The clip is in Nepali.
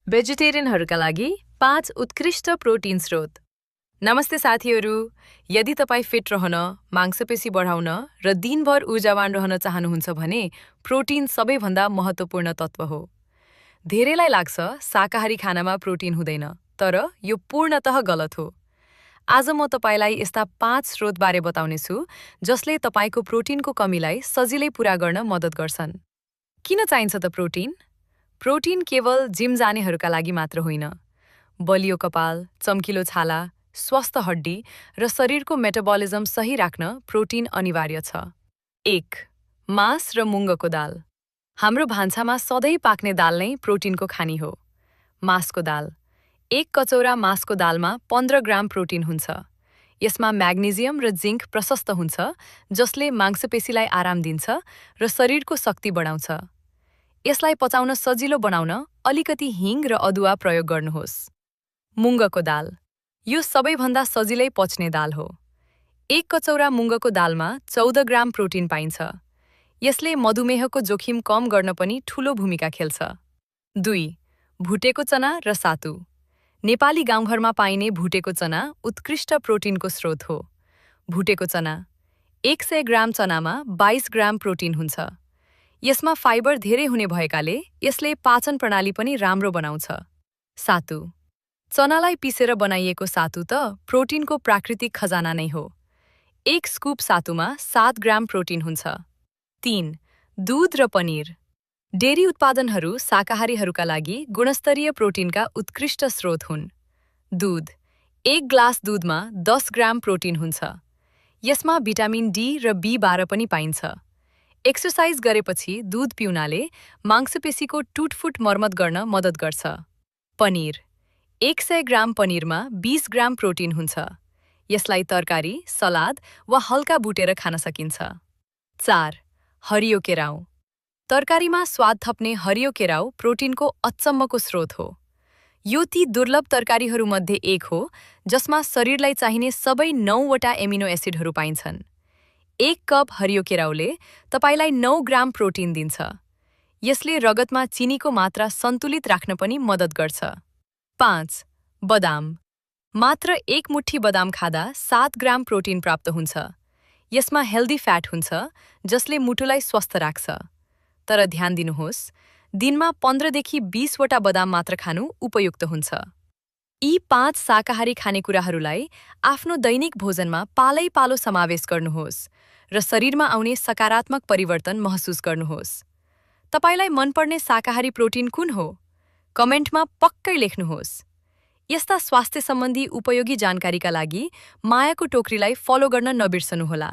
भेजिटेरियनहरूका लागि 5 उत्कृष्ट प्रोटिन स्रोत। नमस्ते साथीहरू, यदि तपाईँ फिट रहन, मांसपेशी बढाउन र दिनभर ऊर्जावान रहन चाहनुहुन्छ भने प्रोटिन सबैभन्दा महत्त्वपूर्ण तत्त्व हो। धेरैलाई लाग्छ शाकाहारी खानामा प्रोटिन हुँदैन, तर यो पूर्णतः गलत हो। आज म तपाईलाई यस्ता 5 स्रोतबारे बताउनेछु जसले तपाईको प्रोटिनको कमीलाई सजिलै पूरा गर्न मद्दत गर्छन्। किन चाहिन्छ त प्रोटिन? प्रोटिन केवल जिम जानेहरूका लागि मात्र होइन। बलियो कपाल, चम्किलो छाला, स्वस्थ हड्डी र शरीरको मेटाबलिजम सही राख्न प्रोटिन अनिवार्य छ। 1. मास र मुङ्गको दाल। हाम्रो भान्सामा सधैँ पाक्ने दाल नै प्रोटिनको खानी हो। मासको दाल। 1 कचौरा मासको दालमा 15 ग्राम प्रोटिन हुन्छ। यसमा म्याग्नेजियम र जिङ्क प्रशस्त हुन्छ, जसले मांसपेशीलाई आराम दिन्छ र शरीरको शक्ति बढाउँछ। यसलाई पचाउन सजिलो बनाउन अलिकति हिङ र अदुवा प्रयोग गर्नुहोस्। मुङ्गको दाल। यो सबैभन्दा सजिलै पच्ने दाल हो। 1 कचौरा मुङ्गको दालमा 14 ग्राम प्रोटिन पाइन्छ। यसले मधुमेहको जोखिम कम गर्न पनि ठूलो भूमिका खेल्छ। 2. भुटेको चना र सातु। नेपाली गाउँघरमा पाइने भुटेको चना उत्कृष्ट प्रोटिनको स्रोत हो। भुटेको चना। 100 ग्राम चनामा 22 ग्राम प्रोटिन हुन्छ। यसमा फाइबर धेरै हुने भएकाले यसले पाचन प्रणाली पनि राम्रो बनाउँछ। सातु। चनालाई पिसेर बनाइएको सातु त प्रोटिनको प्राकृतिक खजाना नै हो। 1 स्कुप सातुमा 7 ग्राम प्रोटिन हुन्छ। 3. दूध र पनिर। डेरी उत्पादनहरू शाकाहारीहरूका लागि गुणस्तरीय प्रोटिनका उत्कृष्ट स्रोत हुन्। दूध। 1 ग्लास दूधमा 10 ग्राम प्रोटिन हुन्छ। यसमा भिटामिन डी र बी12 पनि पाइन्छ। एक्सर्साइज गरेपछि दूध पिउनाले मांसपेशीको टुटफुट मर्मत गर्न मद्दत गर्छ। पनिर। 100 ग्राम पनिरमा 20 ग्राम प्रोटिन हुन्छ। यसलाई तरकारी, सलाद वा हल्का बुटेर खान सकिन्छ। 4. हरियो केराउ। तरकारीमा स्वाद थप्ने हरियो केराउ प्रोटिनको अचम्मको स्रोत हो। यो ती दुर्लभ तरकारीहरूमध्ये एक हो जसमा शरीरलाई चाहिने सबै 9 वटा एमिनो एसिडहरू पाइन्छन्। 1 कप हरियो केराउले तपाईलाई 9 ग्राम प्रोटिन दिन्छ। यसले रगतमा चिनीको मात्रा सन्तुलित राख्न पनि मद्दत गर्छ। 5. बदाम। मात्र 1 मुट्ठी बदाम खाँदा 7 ग्राम प्रोटिन प्राप्त हुन्छ। यसमा हेल्दी फ्याट हुन्छ, जसले मुटुलाई स्वस्थ राख्छ। तर ध्यान दिनुहोस्, दिनमा 15 देखि 20 वटा बदाम मात्र खानु उपयुक्त हुन्छ। यी 5 शाकाहारी खानेकुराहरूलाई आफ्नो दैनिक भोजनमा पालै-पालो समावेश गर्नुहोस् र शरीरमा आउने सकारात्मक परिवर्तन महसुस गर्नुहोस्। तपाईलाई मनपर्ने शाकाहारी प्रोटिन कुन हो? कमेन्टमा पक्कै लेख्नुहोस्। यस्ता स्वास्थ्य सम्बन्धी उपयोगी जानकारीका लागि मायाको टोकरीलाई फलो गर्न नबिर्सनुहोला।